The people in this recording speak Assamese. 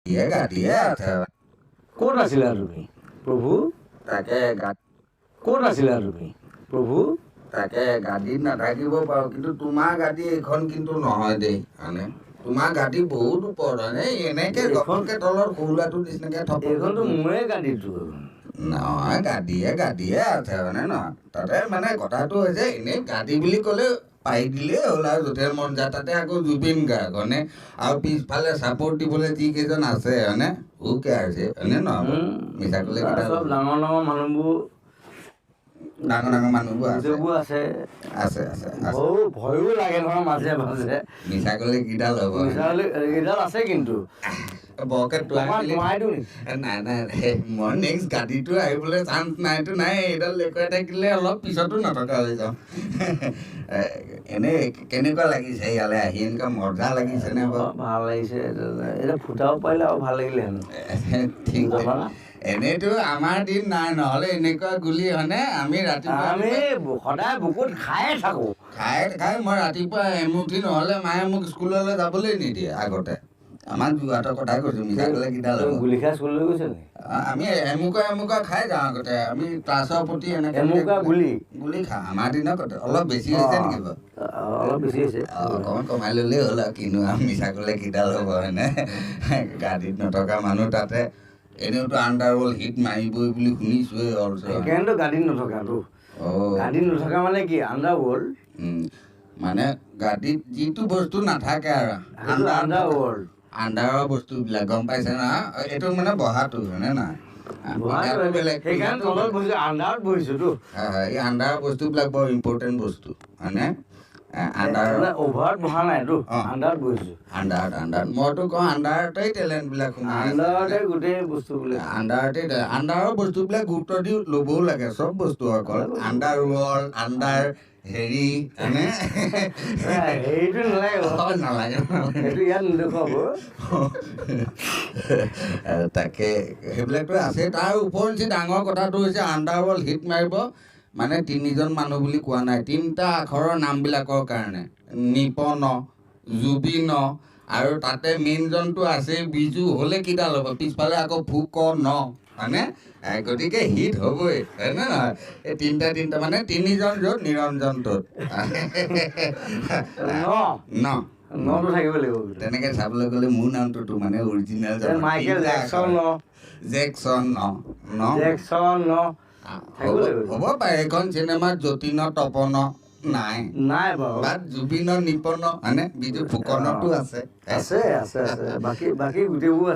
গাড়ীয়ে আছে ক'ত আছিলা তুমি প্ৰভু তাকে ক'ত আছিলা তুমি প্ৰভু তাকে গাড়ীত নাথাকিব পাৰোঁ কিন্তু তোমাৰ গাড়ী এইখন কিন্তু নহয় দেই মানে তোমাৰ গাড়ী বহুত ওপৰত হয়নে এনেকে গপকে তলত সৰু ল'ৰাটোৰ নিচিনাকে এইখনতো মোৰে গাড়ীটো নহয় গাড়ীয়ে আছে মানে নহয় তাতে মানে কথাটো হৈছে এনেই গাড়ী বুলি ক'লে পাই দিলেই হ'ল আৰু য'তে মন যায় তাতে আকৌ জুবিন গাৰ্গ হয়নে আৰু পিছফালে ছাপৰ্ট দিবলৈ যিকেইজন আছে হয়নে ওকে আছে হয়নে নহয় মিছা ক'লে চব ডাঙৰ ডাঙৰ মানুহবোৰ মানুহবোৰ আছে আছে আছে ভয়ো লাগে নহয় মাজে মাজে মিছা ক'লে কিডাল হ'ব এইডাল আছে কিন্তু বৰকে নাই মই নেক্সট গাড়ীটো আহিবলৈ চান্স নাইতো নাই এইডাল দেখুৱাই থাকিলে অলপ পিছতো নথকা হৈ যাওঁ এনেই কেনেকুৱা লাগিছে ইয়ালৈ আহি এনেকুৱা মজা লাগিছে নে বাৰু ভাল লাগিছে এতিয়া ফুটাব পাৰিলে আৰু ভাল লাগিলে ঠিক এনেইতো আমাৰ দিন নাই নহ'লে এনেকুৱা গুলি হয়নে আমি ৰাতিপুৱা সদায় বুকুত খায়ে থাকোঁ খাই মই ৰাতিপুৱা এমুঠি নহ'লে মায়ে মোক স্কুললৈ যাবলৈ নিদিয়ে আগতে আমাৰ যোৰহাটৰ কথাই কৈছোঁ মিছা ক'লে কিডাল হ'ব গুলি খাই স্কুললৈ গৈছে আমি এমুকা খাই যাওঁ আগতে আমি ক্লাছৰ প্ৰতি এনেকৈ গুলি খাওঁ আমাৰ দিনৰ কথা অলপ বেছি হৈছে নেকি বাৰু অলপ বেছি হৈছে অকণমান কমাই ল'লেই হ'ল আৰু কিনো আৰু মিছা ক'লে কিডাল হ'ব হয়নে গাড়ীত নথকা মানুহ তাতে এনেওতো আণ্ডাৰৱৰ্ল্ড হিট মাৰিবই বুলি শুনিছোঁৱেই সেইকাৰণেতো গাড়ীত নথকাটো গাড়ীত নথকা মানে কি আণ্ডাৰৱৰ্ল্ড মানে গাড়ীত যিটো বস্তু নাথাকে আৰু আণ্ডাৰৱৰ্ল্ড আণ্ডাৰৰ বস্তুবিলাক গম পাইছে না এইটো মানে বহাটো হয়নে নাই আণ্ডাৰত বহিছোঁতো এই আণ্ডাৰৰ বস্তুবিলাক বৰ ইম্পৰ্টেণ্ট বস্তু হয়নে অভাৰত বহা নাইতো আণ্ডাৰত বহিছোঁ আণ্ডাৰত মইতো কওঁ আণ্ডাৰতেই টেলেণ্টবিলাক আণ্ডাৰতে গোটেই বস্তুবিলাক আণ্ডাৰৰ বস্তুবিলাক গুৰুত্ব দি ল'বও লাগে চব বস্তু অকল আণ্ডাৰৱৰ্ল্ড আণ্ডাৰ হেৰি হয়নে হেৰিটো নালাগে সেইটো ইয়াত নেদেখুৱাব তাকে সেইবিলাকতো আছে তাৰ ওপৰঞ্চি ডাঙৰ কথাটো হৈছে আণ্ডাৰৱৰ্ল্ড হিট মাৰিব মানে তিনিজন মানুহ বুলি কোৱা নাই তিনিটা আখৰৰ নামবিলাকৰ কাৰণে নিপন জুবিন আৰু তাতে মেইনজনটো আছে বিজু হ'লে কিডাল হ'ব পিছফালে আকৌ ফুক ন হয়নে গতিকে হিট হ'বই হয়নে নহয় এই তিনিটা মানে তিনিজন য'ত নিৰঞ্জনটোত নটো থাকিব লাগিব তেনেকৈ চাবলৈ গ'লে মোৰ নামটোতো মানে অৰিজিনেল জেকচন হ'ব পাৰে এইখন চিনেমাত যতীন তপন নাই বাৰু জুবিনৰ নিপন হয়নে বিজু ফুকনতো আছে বাকী গোটেইবোৰ আছে